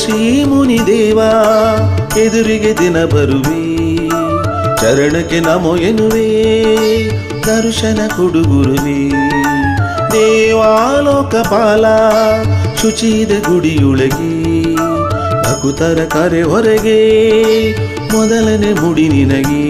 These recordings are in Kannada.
ಶ್ರೀ ಮುನಿದೇವ ಎದುರಿಗೆ ದಿನ ಬರುವೆ, ಚರಣಕ್ಕೆ ನಮೋ ಎನ್ನುವೆ, ದರ್ಶನ ಕೊಡು ಗುರುವೇ. ದೇವಾಲೋಕಪಾಲ ಶುಚಿದ ಗುಡಿಯೊಳಗೆ, ಭಕುತರ ಕರೆ ಹೊರಗೆ, ಮೊದಲನೇ ಮುಡಿ ನಿನಗೆ.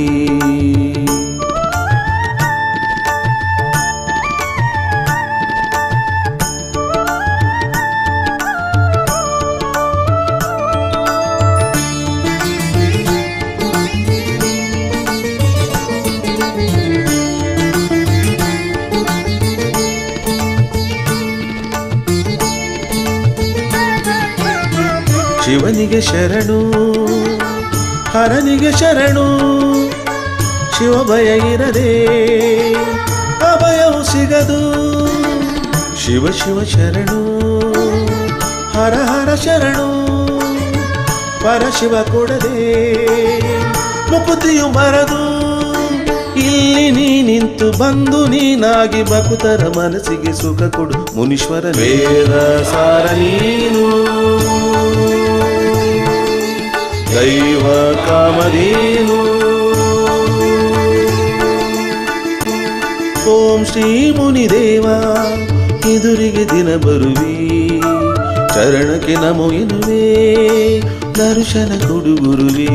ಶಿವನಿಗೆ ಶರಣು, ಹರನಿಗೆ ಶರಣು, ಶಿವ ಭಯ ಇರದೆ ಅಭಯವು ಸಿಗದು. ಶಿವ ಶಿವ ಶರಣು, ಹರ ಹರ ಶರಣು, ಪರಶಿವ ಕೊಡದೆ ಮುಕುತಿಯು ಬರದು. ಇಲ್ಲಿ ನೀ ನಿಂತು ಬಂದು ನೀನಾಗಿ ಭಕ್ತರ ಮನಸ್ಸಿಗೆ ಸುಖ ಕೊಡು ಮುನೀಶ್ವರ. ವೇದ ಸಾರ ನೀನು, ದೈವ ಕಾಮಧೇನು. ಓಂ ಶ್ರೀ ಮುನಿದೇವ ಎದುರಿಗೆ ದಿನ ಬರುವೆ, ಚರಣಕ್ಕೆ ನಮೋ ಎನ್ನುವೆ, ದರ್ಶನ ಕೊಡು ಗುರುವೇ.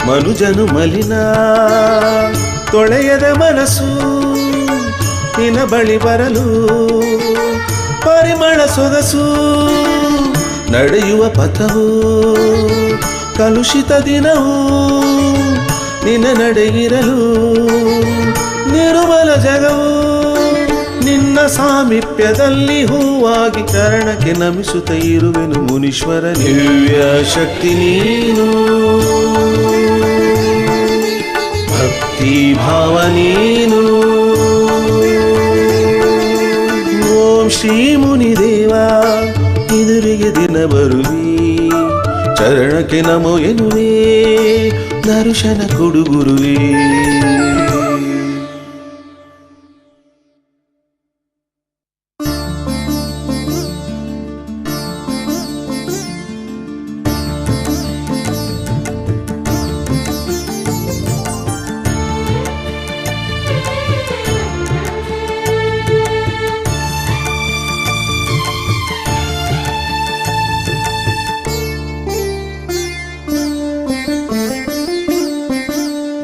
ಮನುಜನು ಮಲಿನ ತೊಳೆಯದ ಮನಸ್ಸು, ನಿನ್ನ ಬಳಿ ಬರಲು ಪರಿಮಳ ಸೊಗಸು. ನಡೆಯುವ ಪಥವು ಕಲುಷಿತ ದಿನವು, ನಿನ್ನ ನಡೆಗಿರಲು ನಿರ್ಮಲ ಜಗವು. ನಿನ್ನ ಸಾಮೀಪ್ಯದಲ್ಲಿ ಹೂವಾಗಿ ಚರಣಕ್ಕೆ ನಮಿಸುತ್ತ ಇರುವೆನು ಮುನೀಶ್ವರ. ದಿವ್ಯ ಶಕ್ತಿ ನೀನು, ಭಕ್ತಿ ಭಾವ ನೀನು. ಓಂ ಶ್ರೀ ಮುನಿದೇವ ಎದುರಿಗೆ ದಿನ ಬರುವೆ, ಚರಣಕ್ಕೆ ನಮೋ ಎನ್ನುವೆ, ದರ್ಶನ ಕೊಡು ಗುರುವೇ.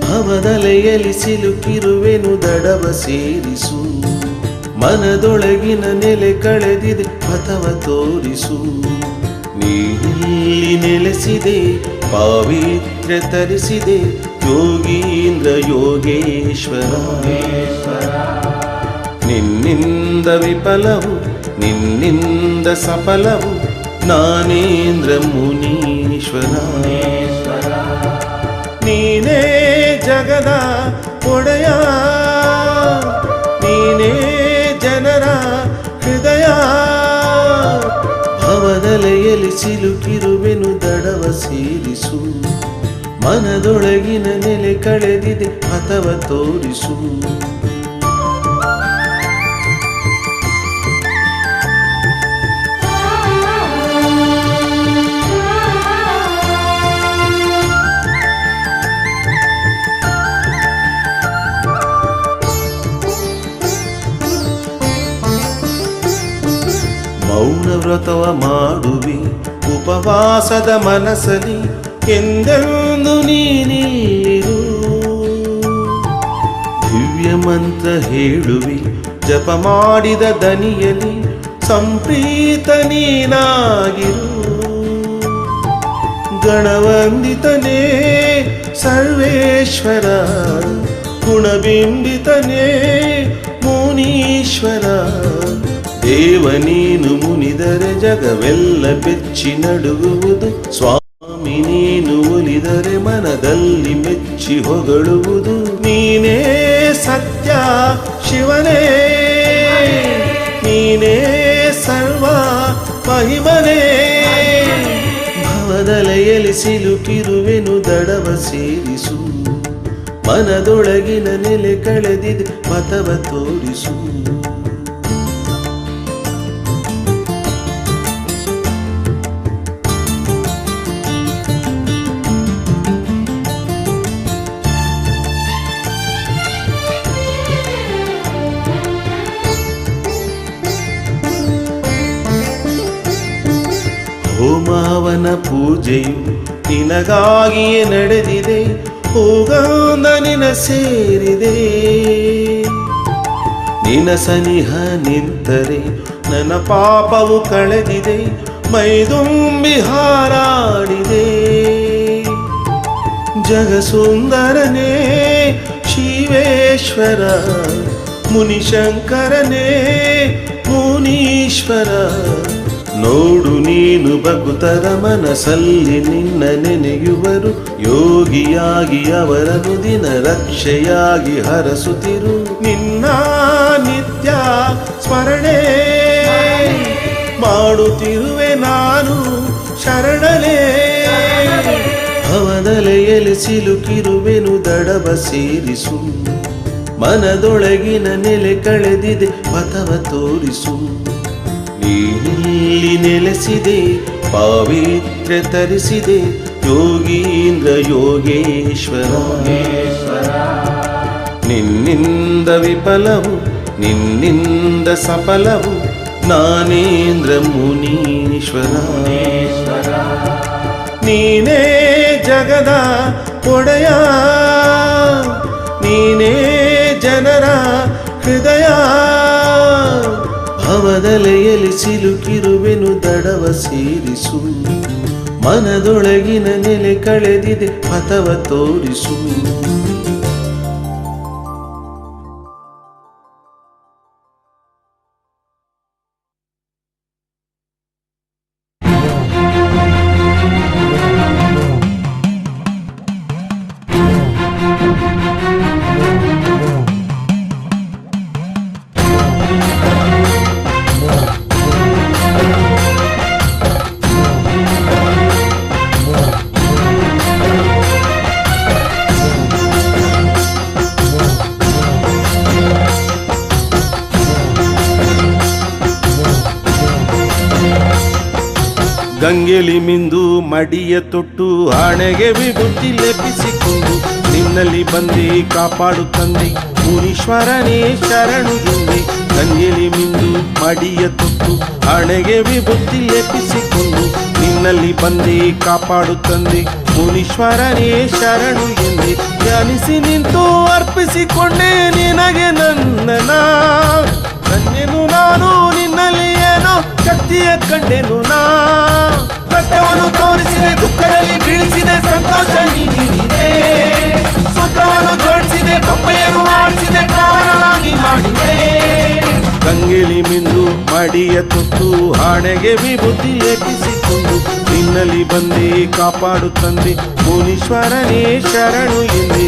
ಭವದಲೆಯಲ್ಲಿ ಸಿಲುಕಿರುವೆನು ದಡವ ಸೇರಿಸು, ಮನದೊಳಗಿನ ನೆಲೆ ಕಳೆದಿದೆ ಪಥವ ತೋರಿಸು. ನೀನಲ್ಲಿ ನೆಲೆಸಿದೆ ಪಾವಿತ್ರ್ಯ ತರಿಸಿದೆ ಯೋಗೀಂದ್ರ ಯೋಗೇಶ್ವರ. ನಿನ್ನಿಂದ ವಿಫಲವು ನಿನ್ನಿಂದ ಸಫಲವು ನಾನೇಂದ್ರ ಮುನೀಶ್ವರ. ನೀನೇ ಜಗದ ಒಡೆಯ, ನೀನೇ ಜನರ ಹೃದಯ. ಭವದಲೆಯಲ್ಲಿ ಸಿಲುಕಿರುವೆನು ದಡವ ಸೇರಿಸು, ಮನದೊಳಗಿನ ನೆಲೆ ಕಳೆದಿದೆ ಪಥವ ತೋರಿಸು. ಮೌನ ವ್ರತವ ಮಾಡುವಿ ಉಪವಾಸದ ಮನಸ್ಸಲಿ, ಎಂದೆಂದು ನೀನಿರು. ದಿವ್ಯ ಮಂತ್ರ ಹೇಳುವಿ ಜಪ ಮಾಡಿದ ದನಿಯಲಿ, ಸಂಪ್ರೀತ ನೀನಾಗಿರು. ಗಣವಂದಿತನೇ ಸರ್ವೇಶ್ವರ, ಗುಣಬಿಂಬಿತನೇ ಮುನೀಶ್ವರ. ದೇವ ನೀನು ಮುನಿದರೆ ಜಗವೆಲ್ಲ ಬೆಚ್ಚಿ ನಡುಗುವುದು, ಸ್ವಾಮಿ ನೀನು ಒಲಿದರೆ ಮನದಲ್ಲಿ ಮೆಚ್ಚಿ ಹೊಗಳುವುದು. ನೀನೇ ಸತ್ಯ ಶಿವನೇ ನೀನೇ ಸರ್ವ ಮಹಿಮನೇ ಭವದಲೆಯಲ್ಲಿ ಸಿಲುಕಿರುವೆನು ದಡವ ಸೇರಿಸು ಮನದೊಳಗಿನ ನೆಲೆ ಕಳೆದಿದೆ ಪಥವ ತೋರಿಸು ಹೋಮಾವನ ಪೂಜೆಯು ನಿನಗಾಗಿಯೇ ನಡೆದಿದೆ ಹೋಗಾಂದ ನಿನ ಸೇರಿದೆ ನಿನ ಸನಿಹ ನಿಂತರೆ ನನ್ನ ಪಾಪವು ಕಳೆದಿದೆ ಮೈದುಂಬಿ ಹಾರಾಡಿದೆ ಜಗಸುಂದರನೇ ಶಿವೇಶ್ವರ ಮುನಿಶಂಕರನೇ ಮುನೀಶ್ವರ ನೋಡು ನೀನು ಭಕ್ತರ ಮನಸ್ಸಲ್ಲಿ ನಿನ್ನ ನೆನೆಯುವರು ಯೋಗಿಯಾಗಿ ಅವರನ್ನು ದಿನ ರಕ್ಷೆಯಾಗಿ ಹರಸುತ್ತಿರು ನಿನ್ನ ನಿತ್ಯ ಸ್ಮರಣೆ ಮಾಡುತ್ತಿರುವೆ ನಾನು ಶರಣಲೇ ಭವದಲೆಯಲ್ಲಿ ಸಿಲುಕಿರುವೆನು ದಡವ ಸೇರಿಸು ಮನದೊಳಗಿನ ನೆಲೆ ಕಳೆದಿದೆ ಪಥವ ತೋರಿಸು ನೀನಿಲ್ಲಿ ನೆಲೆಸಿದೆ ಪಾವಿತ್ರ್ಯ ತರಿಸಿದೆ ಯೋಗೀಂದ್ರ ಯೋಗೇಶ್ವರ ನಿನ್ನಿಂದ ವಿಫಲವು ನಿನ್ನಿಂದ ಸಫಲವು ನಾನೇಂದ್ರ ಮುನೀಶ್ವರ ನೀನೇ ಜಗದ ಒಡೆಯ ನೀನೇ ಜನರ ಹೃದಯ ಭವದಲೆಯಲ್ಲಿ ಸಿಲುಕಿರುವೆನು ದಡವ ಸೇರಿಸು ಮನದೊಳಗಿನ ನೆಲೆ ಕಳೆದಿದೆ ಪಥವ ತೋರಿಸು ಗಂಗೆಲಿ ಮಿಂದು ಮಡಿಯ ತೊಟ್ಟು ಹಣೆಗೆ ವಿಭೂತಿ ಲೆಪಿಸಿಕೊಂಡು ನಿನ್ನಲ್ಲಿ ಬಂದೆ ಕಾಪಾಡು ತಂದೆ ಮುನೀಶ್ವರನೇ ಶರಣು ಎಂದೆ ಗಂಗೆಲಿ ಮಿಂದು ಮಡಿಯ ತೊಟ್ಟು ಹಣೆಗೆ ವಿಭೂತಿ ಲೆಪಿಸಿಕೊಂಡು ನಿನ್ನಲ್ಲಿ ಬಂದೆ ಕಾಪಾಡು ತಂದೆ ಮುನೀಶ್ವರನೇ ಶರಣು ಎಂದೆ ಧ್ಯಾನಿಸಿ ನಿಂತು ಅರ್ಪಿಸಿಕೊಂಡೆ ನಿನಗೆ ನನ್ನನ ನನ್ನೇನು ನಾನು ನಿನ್ನಲ್ಲಿ ಏನೋ ಶಕ್ತಿಯ ಕಂಡೆನು ನಾ ಕಷ್ಟವನ್ನು ತೋರಿಸಿದೆ ದುಃಖದಲ್ಲಿ ಬೀಳಿಸಿದೆ ಸಂತೋಷ ನೀಡಿದೆ ಸುಖವನ್ನು ಜೋಡಿಸಿದೆ ಬೊಬ್ಬೆಯನ್ನು ಮಾಡಿಸಿದೆ ಕಾರಣವಾಗಿ ಮಾಡಿದೆ ಗಂಗೆಲಿ ಮಿಂದು ಮಡಿಯ ತೊಟ್ಟು ಹಣೆಗೆ ವಿಭೂತಿ ಲೇಪಿಸಿಕೊಂಡು ನಿನ್ನಲ್ಲಿ ಬಂದೆ ಕಾಪಾಡು ತಂದೆ ಮುನೀಶ್ವರನೇ ಶರಣು ಎಂದೇ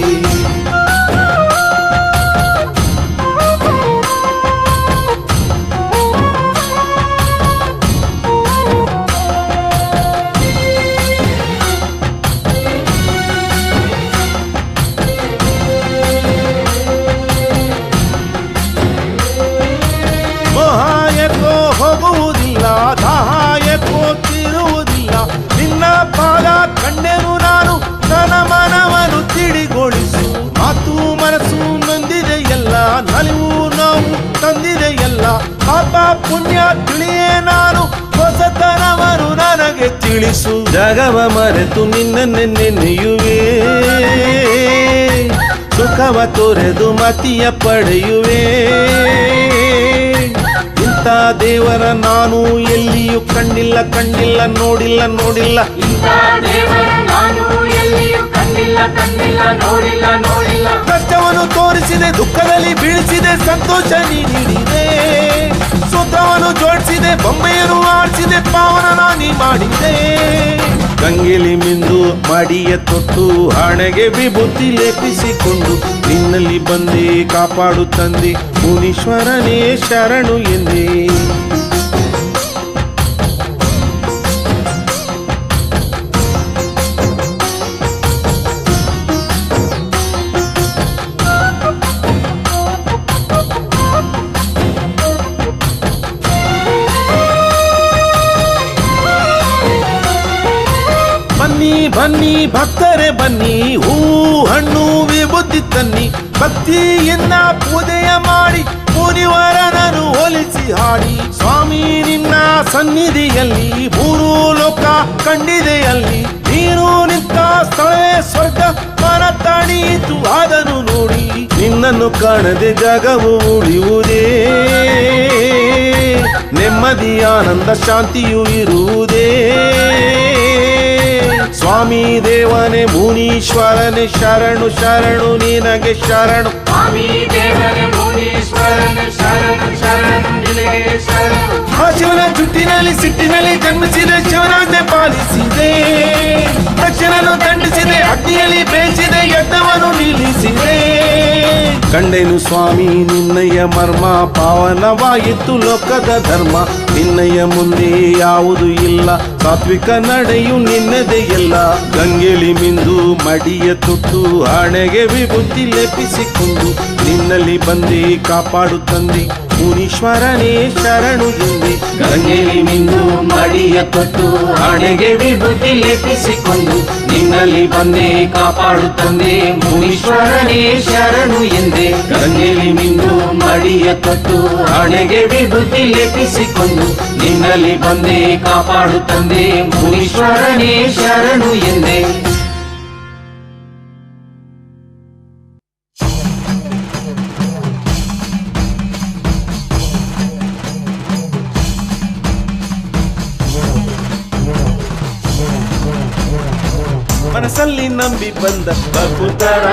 ಹೋಗುವುದಿಲ್ಲ ದಾಹಕ್ಕೋ ತಿರುವುದಿಲ್ಲ ನಿನ್ನ ಪಾದ ಕಂಡೆನು ನಾನು ನನ್ನ ಮನವನ್ನು ತಿಳಿಗೊಳಿಸು ಮಾತು ಮನಸ್ಸು ನೊಂದಿದೆ ಎಲ್ಲ ನಲಿವು ನೋವು ತಂದಿದೆ ಎಲ್ಲ ಪಾಪ ಪುಣ್ಯ ತಿಳಿಯೇ ನಾನು ಹೊಸತನವನ್ನು ನನಗೆ ತಿಳಿಸು ಜಗವ ಮರೆತು ನಿನ್ನನ್ನೇ ನೆನೆಯುವೆ ಸುಖವ ತೊರೆದು ಮತಿಯ ಪಡೆಯುವೆ ದೇವರ ನಾನು ಎಲ್ಲಿಯೂ ಕಂಡಿಲ್ಲ ಕಂಡಿಲ್ಲ ನೋಡಿಲ್ಲ ನೋಡಿಲ್ಲ ಕಷ್ಟವನ್ನು ತೋರಿಸಿದೆ ದುಃಖದಲ್ಲಿ ಬೀಳಿಸಿದೆ ಸಂತೋಷ ನೀಡಿದೆ ಸೂತ್ರವನ್ನು ಜೋಡಿಸಿದೆ ಬೊಂಬೆಯನ್ನು ಆಡಿಸಿದೆ ಪಾವನ ನೀ ಮಾಡಿದೆ ಗಂಗೆಲಿ ಮಿಂದು ಮಡಿಯ ತೊಟ್ಟು ಹಣೆಗೆ ವಿಭೂತಿ ಲೇಪಿಸಿಕೊಂಡು ನಿನ್ನಲ್ಲಿ ಬಂದೆ ಕಾಪಾಡು ತಂದೆ ಮುನೀಶ್ವರನೇ ಶರಣು ಎಂದೇ. ಬನ್ನಿ ಬನ್ನಿ ಭಕ್ತರೇ ಬನ್ನಿ, ಹೂ ಹಣ್ಣು ವಿಭೂತಿ ತನ್ನಿ, ಭಕ್ತಿಯಿಂದ ಪೂಜೆಯ ಮಾಡಿ ಮುನಿವರನನ್ನು ಹೋಲಿಸಿ ಹಾಡಿ. ಸ್ವಾಮಿ ನಿನ್ನ ಸನ್ನಿಧಿಯಲ್ಲಿ ಮೂರು ಲೋಕ ಕಂಡಿದೆಯಲ್ಲಿ, ನೀನು ನಿಂತ ಸ್ಥಳವೇ ಸ್ವರ್ಗ ಮನ ತಾಣೀತು ಅದನ್ನು ನೋಡಿ. ನಿನ್ನನ್ನು ಕಾಣದೆ ಜಗವು ಉಳಿಯುವುದೇ, ನೆಮ್ಮದಿ ಆನಂದ ಶಾಂತಿಯು ಇರುವುದೇ. ಸ್ವಾಮಿ ದೇವನೇ ಮುನೀಶ್ವರನೇ ಶರಣು ಶರಣು ನಿನಗೆ ಶರಣು. ಸ್ವಾಮಿ ದೇವನೇ ಮುನೀಶ್ವರನೇ ಶರಣು ಶರಣು ನಿನಗೆ ಶರಣು. ಆ ಶಿವನ ಜುಟ್ಟಿನಲ್ಲಿ ಸಿಟ್ಟಿನಲ್ಲಿ ಜನ್ಮಿಸಿದೆ, ಶಿವನಾಜ್ಞೆ ಪಾಲಿಸಿದೆ, ದಕ್ಷಿಣನು ದಂಡಿಸಿದೆ, ಅಗ್ನಿಯಲ್ಲಿ ಬೇಯಿಸಿದೆ, ಯಜ್ಞವನ್ನು ನಿಲ್ಲಿಸಿದೆ. ಕಂಡೆನು ಸ್ವಾಮಿ ನಿನ್ನಯ ಮರ್ಮ, ಪಾವನವಾಯಿತು ಲೋಕದ ಧರ್ಮ. ನಿನ್ನಯ ಮುಂದೆ ಯಾವುದು ಇಲ್ಲ, ಸಾತ್ವಿಕ ನಡೆಯು ನಿನ್ನದೇ ಎಲ್ಲ. ಗಂಗೆಲಿ ಮಿಂದು ಮಡಿಯ ತೊಟ್ಟು ಹಣೆಗೆ ವಿಭೂತಿ ಲೇಪಿಸಿಕೊಂಡು ನಿನ್ನಲ್ಲಿ ಬಂದೆ ಕಾಪಾಡು ತಂದೆ ಮುನೀಶ್ವರನೇ ಶರಣು ಎಂದೆ. ಗಂಗೆಲಿ ಮಿಂದು ಮಡಿಯ ತೊಟ್ಟು ಹಣೆಗೆ ವಿಭೂತಿ ಲೇಪಿಸಿಕೊಂಡು ನಿನ್ನಲ್ಲಿ ಬಂದೆ ಕಾಪಾಡು ತಂದೆ ಮುನೀಶ್ವರನೇ ಶರಣು ಎಂದೆ. ಗಂಗೆಲಿ ಮಿಂದು ಮಡಿಯ ತೊಟ್ಟು ಹಣೆಗೆ ವಿಭೂತಿ ಲೇಪಿಸಿಕೊಂಡು ನಿನ್ನಲ್ಲಿ ಬಂದೆ ಕಾಪಾಡು ತಂದೆ ಮುನೀಶ್ವರನೇ ಶರಣು ಎಂದೆ. ಮನಸ್ಸಲ್ಲಿ ನಂಬಿ ಬಂದ ಭಕ್ತರ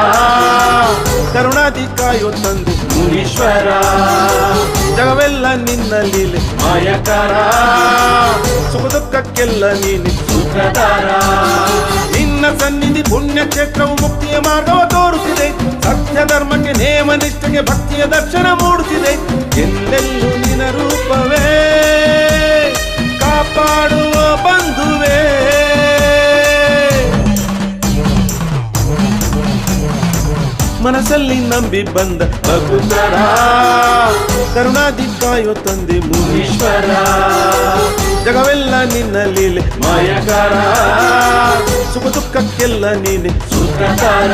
ಕರುಣಾದಿ ಕಾಯೋ ತಂದೆ ಮುನೀಶ್ವರ. ಜಗವೆಲ್ಲ ನಿನ್ನ ಲೀಲೆ ಮಾಯಕಾರ, ಸುಖ ದುಃಖಕ್ಕೆಲ್ಲ ನೀನೆ ಸೂತ್ರಧಾರ. ನಿನ್ನ ಸನ್ನಿಧಿ ಪುಣ್ಯ ಕ್ಷೇತ್ರವು ಮುಕ್ತಿಯ ಮಾರ್ಗವ ತೋರುತ್ತಿದೆ, ಸತ್ಯ ಧರ್ಮಕ್ಕೆ ನೇಮ ನಿಷ್ಠೆಗೆ ಭಕ್ತಿಯ ದರ್ಶನ ಮೂಡುತ್ತಿದೆ. ಎಲ್ಲೆಲ್ಲೂ ನಿನ್ನ ರೂಪವೇ ಕಾಪಾಡುವ ಬಂಧುವೇ. ಮನಸ್ಸಲ್ಲಿ ನಂಬಿ ಬಂದ ಭಕ್ತರ ಕರುಣಾದಿ ಕಾಯೋ ತಂದೆ ಮುನೀಶ್ವರ. ಜಗವೆಲ್ಲ ನಿನ್ನ ಲೀಲೆ ಮಾಯಕಾರ, ಸುಖ ದುಃಖಕ್ಕೆಲ್ಲ ನೀನೆ ಸೂತ್ರಧಾರ.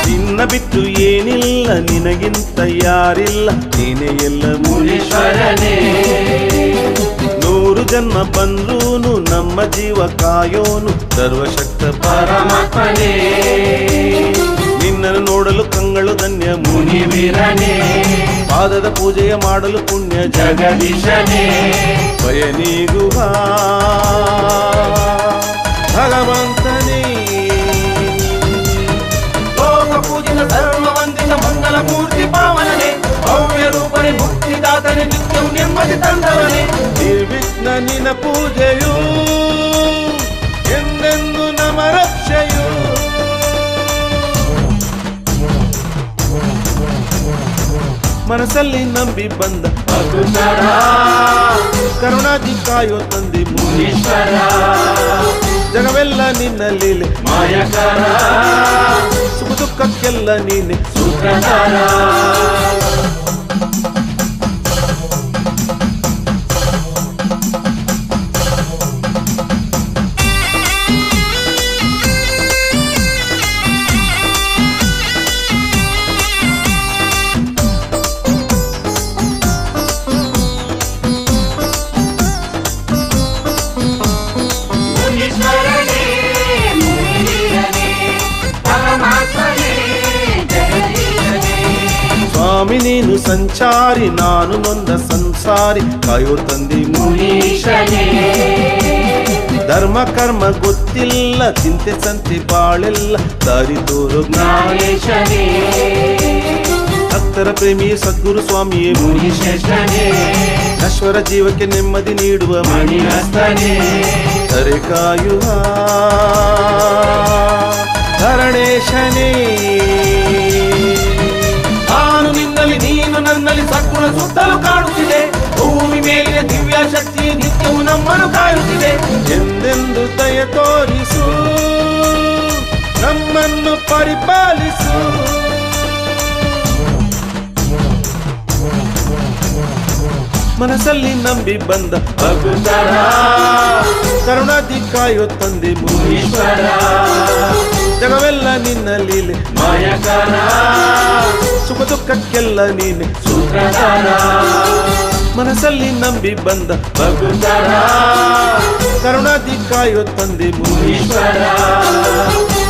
ನಿನ್ನ ಬಿಟ್ಟು ಏನಿಲ್ಲ, ನಿನಗಿಂತ ಯಾರಿಲ್ಲ, ನೀನೇ ಎಲ್ಲ ಮುನೀಶ್ವರನೇ. 100 ಜನ್ಮ ಬಂದ್ರೂನು ನಮ್ಮ ಜೀವ ಕಾಯೋನು ಸರ್ವಶಕ್ತ ಪರಮಾತ್ಮನೇ. ನಿನ್ನನ್ನು ನೋಡಲು ಕಂಗಳು ಧನ್ಯ ಮುನಿವೀರನೇ, ಪಾದದ ಪೂಜೆಯ ಮಾಡಲು ಪುಣ್ಯ ಜಗದೀಶನೇ. ಭಯನೀಗುವ ಭಗವಂತನೇ, ಪೂಜಿತ ಸರ್ವ ವಂದಿತ ಮಂಗಲ ಮೂರ್ತಿ ಪಾವನನೆ, ಭವ್ಯ ರೂಪನೆ ಮುಕ್ತಿದಾತನೆ, ನಿತ್ಯವು ನೆಮ್ಮದಿ ತಂದವನೆ. ನಿರ್ವಿಘ್ನ ನಿನ್ನ ಪೂಜೆಯು ಎಂದೆಂದು ನಮ ರಕ್ಷೆಯು. ಮನಸ್ಸಲ್ಲಿ ನಂಬಿ ಬಂದ ಭಕ್ತರ ಕರುಣಾದಿ ಕಾಯೋ ತಂದೆ ಮುನೀಶ್ವರ. ಜಗವೆಲ್ಲ ನಿನ್ನ ಲೀಲೆ ಮಾಯಕಾರ, ಸುಖ ದುಃಖಕ್ಕೆಲ್ಲ ನೀನೆ ಸೂತ್ರಧಾರ. ಮುನೀಶ್ವರನೇ ಸಂಚಾರಿ ನಾನು ನೊಂದ ಸಂಸಾರಿ ಕಾಯೋ ತಂದೆ ಮುನೀಶನೇ. ಧರ್ಮ ಕರ್ಮ ಗೊತ್ತಿಲ್ಲ ಚಿಂತೆ ಸಂತೆ ಬಾಳೆಲ್ಲ ದಾರಿ ತೋರು ಜ್ಞಾನೇಶನೇ. ಭಕ್ತರ ಪ್ರೇಮಿ ಸದ್ಗುರು ಸ್ವಾಮಿಯೇ ಮುನಿಶ್ರೇಷ್ಠನೇ. ನಶ್ವರ ಜೀವಕ್ಕೆ ನೆಮ್ಮದಿ ನೀಡುವ ಮಣಿಹಸ್ತನೇ. ಧರೆ ಕಾಯುವ ಧರಣೇಶನೇ. ನಾನು ನಿನ್ನಲ್ಲಿ ನೀನು ನನ್ನಲ್ಲಿ ಸದ್ಗುಣ ಸುತ್ತಲೂ ಕಾಣುತ್ತಿದೆ. ಭೂಮಿ ಮೇಲಿನ ದಿವ್ಯ ಶಕ್ತಿ ನಿತ್ಯವೂ ನಮ್ಮನ್ನು ಕಾಯುತ್ತಿದೆ. ಎಂದೆಂದು ದಯ ತೋರಿಸು ನಮ್ಮನ್ನು ಪರಿಪಾಲಿಸು. ಮನಸ್ಸಲ್ಲಿ ನಂಬಿ ಬಂದ ಭಕ್ತರ ಕರುಣಾದಿ ಕಾಯೋ ತಂದೆ ಮುನೀಶ್ವರ. ಜಗವೆಲ್ಲ ನಿನ್ನ ಲೀಲೆ ಮಾಯಕಾರ, ಸುಖ ದುಃಖಕ್ಕೆಲ್ಲ ನೀನೆ ಸೂತ್ರಧಾರ. ಮನಸ್ಸಲ್ಲಿ ನಂಬಿ ಬಂದ ಭಕ್ತರ ಕರುಣಾದಿ ಕಾಯೋ ತಂದೆ ಮುನೀಶ್ವರ.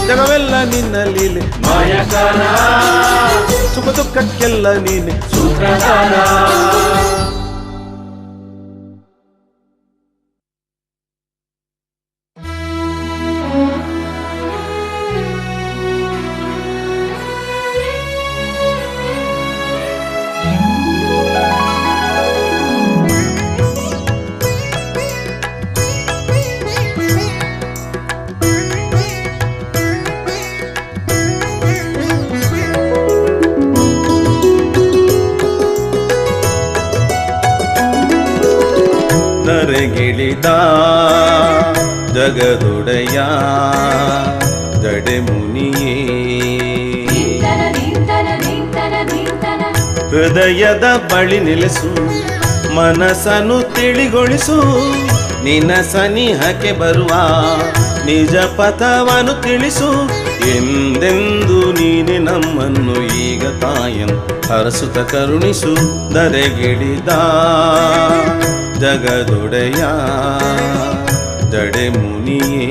ಜಗವೆಲ್ಲ ನಿನ್ನ ಲೀಲೆ ಮಾಯಕಾರ, ಸುಖ ದುಃಖಕ್ಕೆಲ್ಲ ನೀನೆ ಸೂತ್ರಧಾರ. ಗಿಳಿದ ಜಗದೊಡೆಯ ಜಡೆ ಮುನಿಯೇ. ಹೃದಯದ ಬಳಿ ನಿಲ್ಲಿಸು ಮನಸ್ಸನ್ನು ತಿಳಿಗೊಳಿಸು. ನಿನ್ನ ಸನಿಹಕ್ಕೆ ಬರುವ ನಿಜ ಪಥವನ್ನು ತಿಳಿಸು. ಎಂದೆಂದು ನೀನೆ ನಮ್ಮನ್ನು ಈಗ ತಾಯನ್ ಹರಸುತ್ತ ಕರುಣಿಸು. ಧರೆಗಿಳಿದ ಜಗದೊಡೆಯ ಜಡೆ ಮುನಿಯೇ.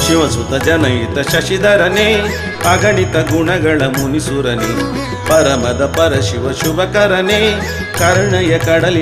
ಶಿವಸುತ ಜನಯಿತ ಶಶಿಧರನೇ ಅಗಣಿತ ಗುಣಗಳ ಮುನಿಸುರನೇ. ಪರಮದ ಪರಶಿವ ಶುಭಕರನೇ ಕರ್ಣಯ ಕಡಲಿ